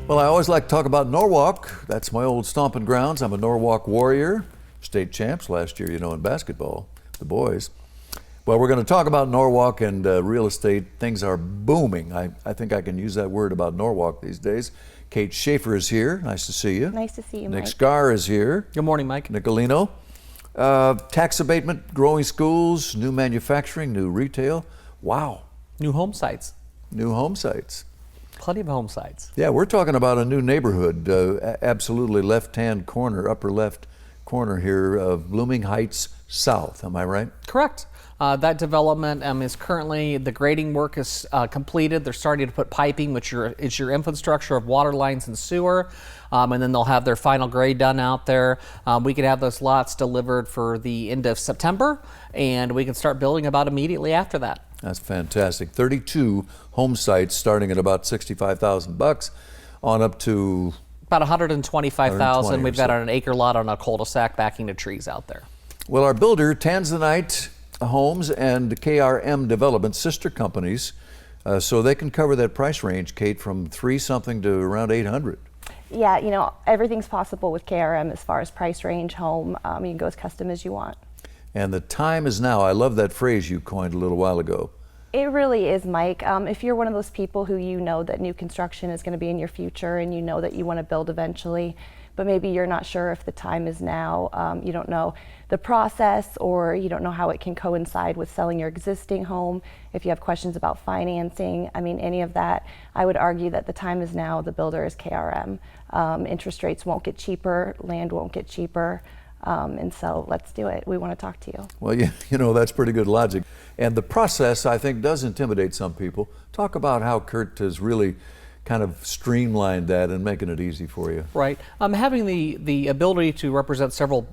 Well, I always like to talk about Norwalk. That's my old stomping grounds. I'm a Norwalk Warrior, state champs last year, in basketball, the boys. Well, we're going to talk about Norwalk and real estate. Things are booming. I think I can use that word about Norwalk these days. Kate Schaefer is here. Nice to see you. Nice to see you, Mike. Nick Scar is here. Good morning, Mike. Nicolino. Tax abatement, growing schools, new manufacturing, new retail. Wow. New home sites. New home sites. Plenty of home sites. Yeah, we're talking about a new neighborhood, absolutely left-hand corner, upper left corner here of Blooming Heights South. Am I right? Correct. That development is currently, the grading work is completed. They're starting to put piping, which is your infrastructure of water lines and sewer, and then they'll have their final grade done out there. We could have those lots delivered for the end of September, and we can start building about immediately after that. That's fantastic. 32 home sites starting at about $65,000 on up to about 125,000. We've got so. an acre lot on a cul-de-sac backing to trees out there. Well, our builder, Tanzanite Homes and KRM Development, sister companies, so they can cover that price range, Kate, from $3-something to around $800. Yeah, everything's possible with KRM as far as price range, home. You can go as custom as you want. And the time is now. I love that phrase you coined a little while ago. It really is, Mike. If you're one of those people who that new construction is going to be in your future and you know that you want to build eventually, but maybe you're not sure if the time is now, you don't know the process or you don't know how it can coincide with selling your existing home, if you have questions about financing, any of that, I would argue that the time is now. The builder is KRM. Interest rates won't get cheaper, land won't get cheaper. And so let's do it. We want to talk to you. Well, that's pretty good logic. And the process, I think, does intimidate some people. Talk about how Kurt has really kind of streamlined that and making it easy for you. Right. Having the ability to represent several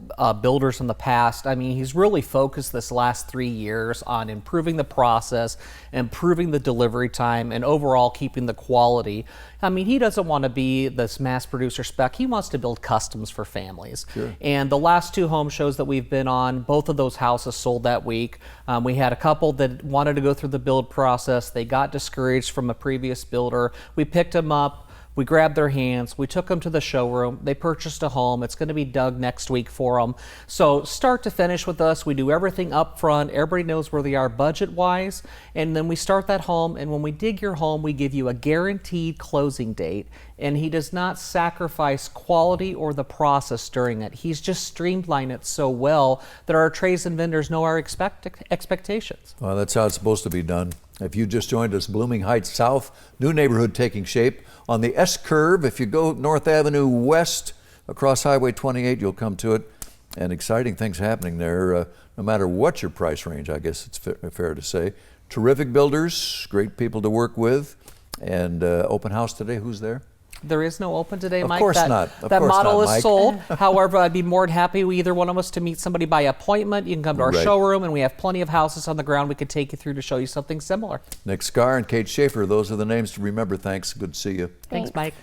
builders in the past, he's really focused this last 3 years on improving the process, improving the delivery time, and overall keeping the quality. He doesn't want to be this mass producer spec. He wants to build customs for families. Sure. And the last 2 home shows that we've been on, both of those houses sold that week. We had a couple that wanted to go through the build process. They got discouraged from a previous builder. We picked them up, we grabbed their hands, we took them to the showroom, they purchased a home. It's going to be dug next week for them. So start to finish with us, we do everything up front. Everybody knows where they are budget-wise, and then we start that home, and when we dig your home, we give you a guaranteed closing date, and he does not sacrifice quality or the process during it. He's just streamlined it so well that our trades and vendors know our expectations. Well, that's how it's supposed to be done. If you just joined us, Blooming Heights South, new neighborhood taking shape on the S-curve. If you go North Avenue West across Highway 28, you'll come to it. And exciting things happening there, no matter what your price range, I guess it's fair to say. Terrific builders, great people to work with. And open house today, who's there? There is no open today, Mike. Of course not. That model is sold. However, I'd be more than happy with either one of us to meet somebody by appointment. You can come to our showroom, and we have plenty of houses on the ground we could take you through to show you something similar. Nick Scar and Kate Schaefer, those are the names to remember. Thanks. Good to see you. Thanks, Mike.